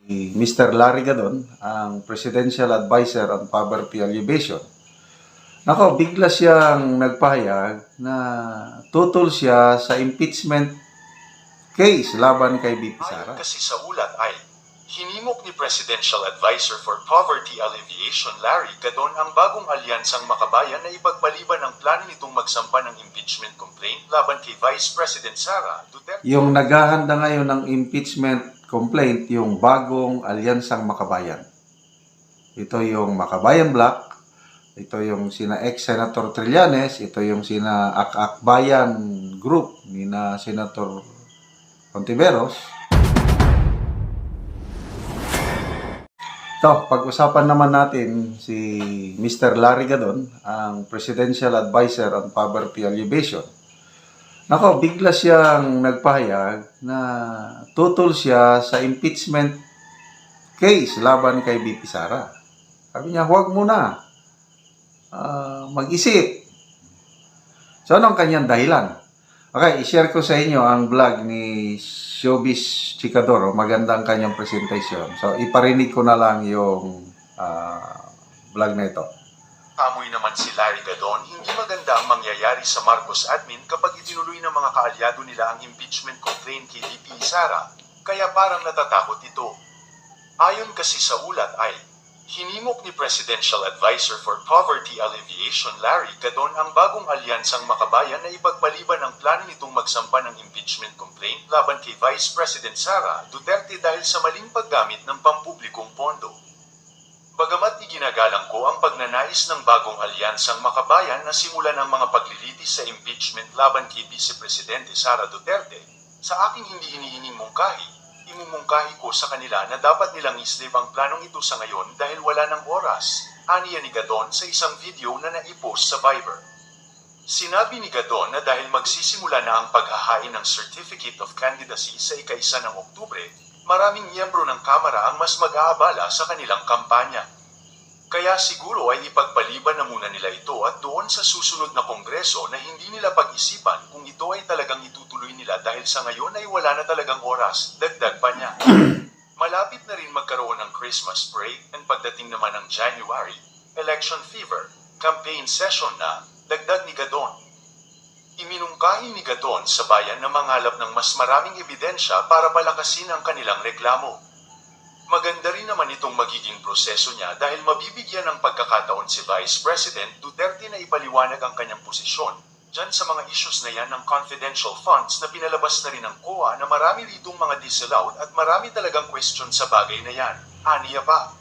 Mr. Larry Gadon, ang Presidential Advisor on Poverty Alleviation. Nako, bigla siyang nagpahayag na tutol siya sa impeachment case laban kay BP Ayon Sara. kasi sa ulat ay, hinimok ni Presidential Advisor for Poverty Alleviation Larry Gadon ang bagong alyansang makabayan na ipagpaliban ang plano nitong magsampa ng impeachment complaint laban kay Vice President Sara Duterte. Yung naghahanda ngayon ng impeachment complaint, yung bagong alyansang makabayan. Ito yung Makabayan Black, ito yung sina ex-Senator Trillanes, ito yung sina Akbayan Group ni na Senator Contiveros. Ito, pag-usapan naman natin si Mr. Larry Gadon, ang Presidential Advisor on Poverty Alleviation. Nako, bigla siyang nagpahayag na tutol siya sa impeachment case laban kay BP Sara. Sabi niya, huwag muna. Mag-isip. So, anong kanyang dahilan? Okay, i-share ko sa inyo ang vlog ni Showbiz Chikadoro. Maganda ang kanyang presentation. So, iparinig ko na lang yung vlog na ito. Amoy naman si Larry Gadon, hindi maganda ang mangyayari sa Marcos admin kapag itinuloy ng mga kaalyado nila ang impeachment complaint kay VP Sara, kaya parang natatakot ito. Ayon kasi sa ulat ay, hinimok ni Presidential Advisor for Poverty Alleviation Larry Gadon ang bagong alyansang makabayan na ipagpaliban ang plano nitong magsampa ng impeachment complaint laban kay Vice President Sara Duterte dahil sa maling paggamit ng pampublikong pondo. Bagamat iginagalang ko ang pagnanais ng bagong alyansang makabayan na simulan ang mga paglilitis sa impeachment laban kay Vice Presidente Sara Duterte, sa aking hindi hinihining mungkahi, imumungkahi ko sa kanila na dapat nilang islave ang planong ito sa ngayon dahil wala ng oras, aniya ni Gadon sa isang video na naipost sa Viber. Sinabi ni Gadon na dahil magsisimula na ang paghahain ng Certificate of Candidacy sa ika-1 ng Oktubre, maraming miyembro ng Kamara ang mas mag-aabala sa kanilang kampanya. Kaya siguro ay ipagpaliban na muna nila ito at doon sa susunod na kongreso na hindi nila pag-isipan kung ito ay talagang itutuloy nila dahil sa ngayon ay wala na talagang oras, dagdag pa niya. Malapit na rin magkaroon ng Christmas break and pagdating naman ng January, election fever, campaign session na, dagdag ni Gadon. Iminungkahi ni Gadon sa bayan na mangalap ng mas maraming ebidensya para palakasin ang kanilang reklamo. Maganda rin naman itong magiging proseso niya dahil mabibigyan ng pagkakataon si Vice President Duterte na ipaliwanag ang kanyang posisyon dyan sa mga issues na yan ng confidential funds na pinalabas na rin ng COA na marami ritong mga disallowed at marami talagang question sa bagay na yan, aniya pa.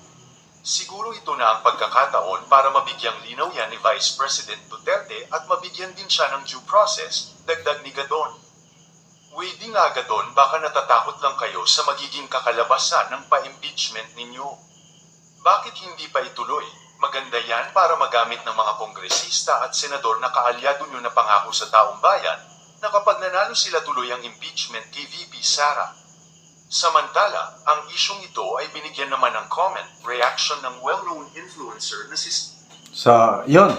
Siguro ito na ang pagkakataon para mabigyang linaw yan ni Vice President Duterte at mabigyan din siya ng due process, dagdag ni Gadon. Waiting nga Gadon, baka natatakot lang kayo sa magiging kakalabasan ng pa-impeachment ninyo. Bakit hindi pa ituloy? Maganda yan para magamit ng mga kongresista at senador na kaalyado nyo na pangako sa taong bayan na kapag nanalo sila tuloy ang impeachment kay VP Sara. Samantala, ang isyong ito ay binigyan naman ng comment, reaction ng well-known influencer na si... So, yun.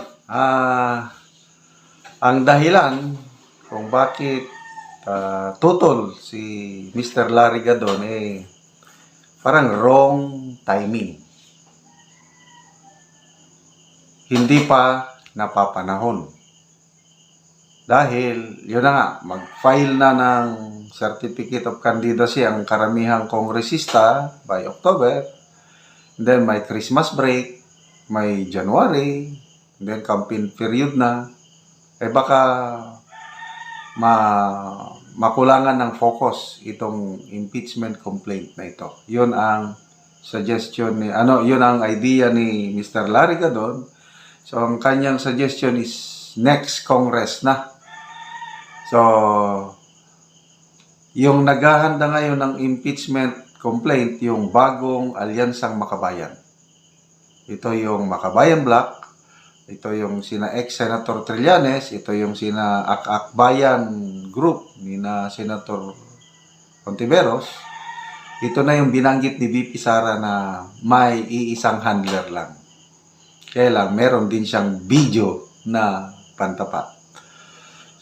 Ang dahilan kung bakit tutol si Mr. Larry Gadon parang wrong timing. Hindi pa napapanahon. Dahil, yun na nga, mag-file na ng Certificate of Candidacy ang karamihang kongresista by October. Then, may Christmas break, may January, then campaign period na. Baka makulangan ng focus itong impeachment complaint na ito. Yun ang suggestion ni, yun ang idea ni Mr. Larry Gadon. So, ang kanyang suggestion is next Congress na. So, yung naghahanda ngayon ng impeachment complaint, yung bagong alyansang makabayan. Ito yung Makabayan Black, ito yung sina ex-Senator Trillanes, ito yung sina Akbayan Group ni na Senator Contiveros. Ito na yung binanggit ni VP Sara na may iisang handler lang. Kaya lang, meron din siyang video na pantapat.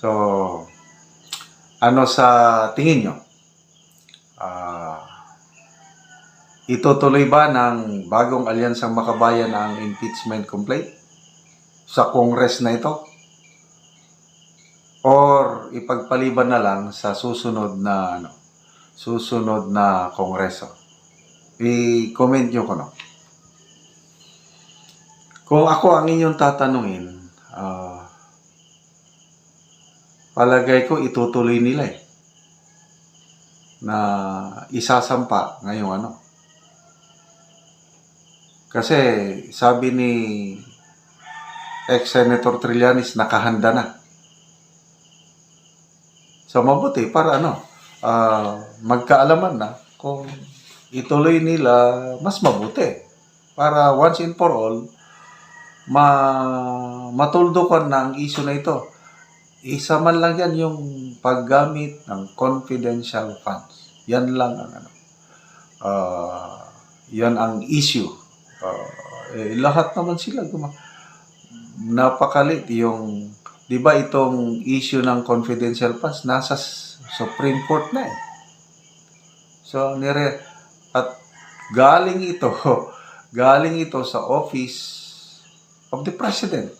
So, ano sa tingin nyo? itutuloy ba ng bagong alyansang makabayan ang impeachment complaint sa Congress na ito? Or ipagpaliban na lang sa susunod na kongreso? I-comment nyo ko, no? Kung ako ang inyong tatanungin, palagay ko itutuloy nila na isasampa ngayong Kasi sabi ni ex-Senator Trillanes, nakahanda na. So mabuti para magkaalaman na kung ituloy nila, mas mabuti. Para once and for all, matuldukan na ang issue na ito. Isa man lang yan yung paggamit ng confidential funds. Yan lang ang yan ang issue. Lahat naman sila napakalit yung, di ba itong issue ng confidential funds nasa Supreme Court na So at galing ito sa office of the President.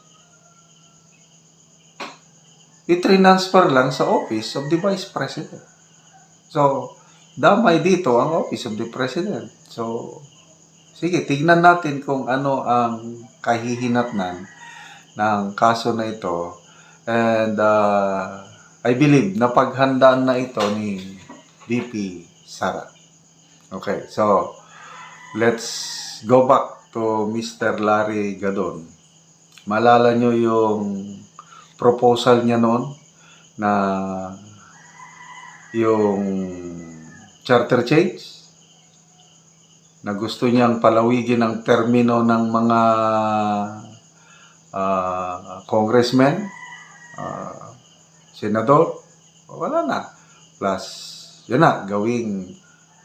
I-transfer lang sa office of the Vice President. So damay dito ang office of the President. So sige, tignan natin kung ano ang kahihinatnan ng kaso na ito. And I believe na paghandaan na ito ni VP Sara. Okay, so let's go back to Mr. Larry Gadon. Malala nyo yung proposal niya noon na yung charter change, na gusto niyang palawigin ang termino ng mga congressmen, senador, wala na. Plus, yun na, gawing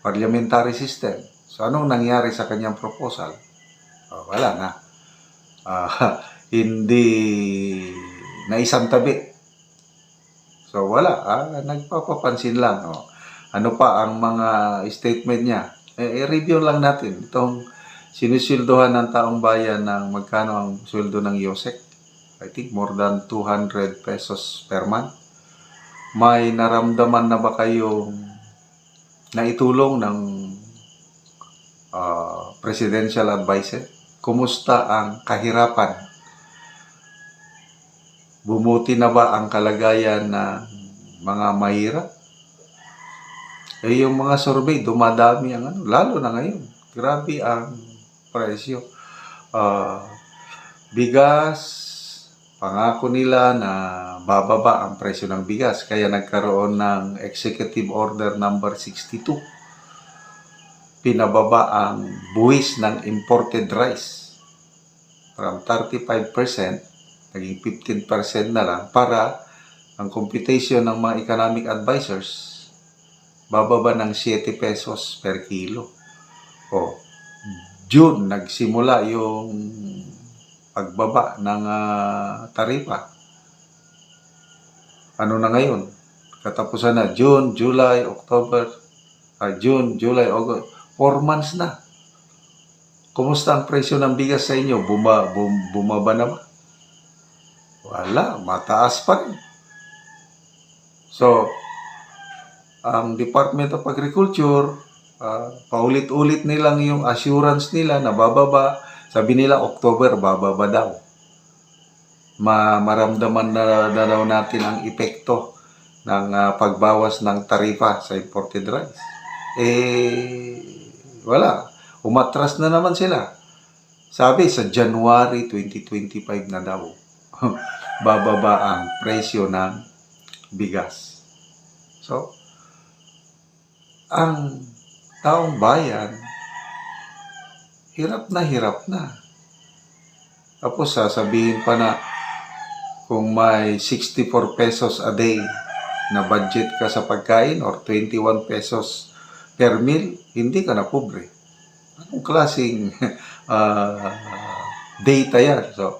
parliamentary system. So, anong nangyari sa kanyang proposal? Wala na. Hindi naisang tabi. So, wala. Nagpapapansin lang. Ano pa ang mga statement niya? I-review lang natin itong sinusildohan ng taong bayan ng magkano ang sweldo ng Yosek. I think more than 200 pesos per month. May naramdaman na ba kayong naitulong ng presidential advisor? Kumusta ang kahirapan? Bumuti na ba ang kalagayan ng mga mahirap? Yung mga survey, dumadami ang lalo na ngayon. Grabe ang presyo. Bigas, pangako nila na bababa ang presyo ng bigas. Kaya nagkaroon ng Executive Order number 62. Pinababa ang buwis ng imported rice from 35%, naging 15% na lang, para ang computation ng mga economic advisors, bababa ng 7 pesos per kilo. June, nagsimula yung pagbaba ng taripa. Ano na ngayon? Katapusan na June, July, October, June, July, August. 4 months na. Kumusta ang presyo ng bigas sa inyo? Bumaba na ba? Wala, mataas pa rin. So, ang Department of Agriculture, paulit-ulit nilang yung assurance nila na bababa. Sabi nila, October, bababa daw. Maramdaman na daw natin ang epekto ng pagbawas ng tarifa sa imported rice. Wala. Umatras na naman sila. Sabi, sa January 2025 na daw, bababa ang presyo ng bigas. So, ang taong bayan, hirap na. Tapos sasabihin pa na kung may 64 pesos a day na budget ka sa pagkain or 21 pesos per meal, hindi ka na pobre. Anong klaseng data yan? So,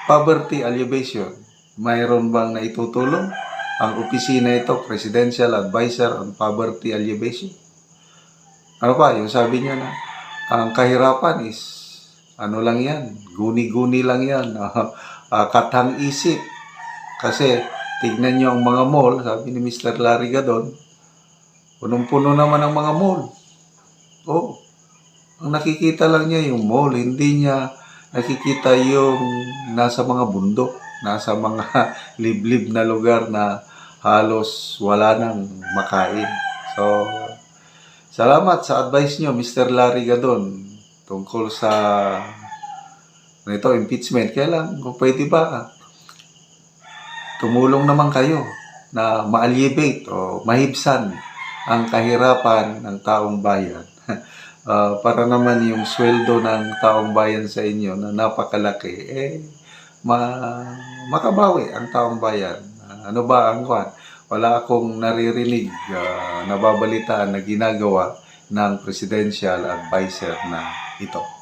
poverty alleviation, mayroon bang naitutulong? Ang opisina ito, Presidential Advisor on Poverty Alleviation. ano pa, yung sabi niya na, ang kahirapan is, ano lang yan, guni-guni lang yan, katang isip. Kasi, tignan niyo ang mga mall, sabi ni Mr. Larry Gadon, punong-puno naman ang mga mall. Oh, ang nakikita lang niya yung mall, hindi niya nakikita yung nasa mga bundok, nasa mga liblib na lugar na halos wala nang makain. So, salamat sa advice niyo, Mr. Larry Gadon, tungkol sa impeachment. Kaya lang, kung pwede ba, tumulong naman kayo na ma-alleviate o mahibsan ang kahirapan ng taong bayan. Para naman yung sweldo ng taong bayan sa inyo na napakalaki, makabawi ang taong bayan. Ano ba ang kwan? Wala akong naririnig, nababalitaan na ginagawa ng presidential advisor na ito.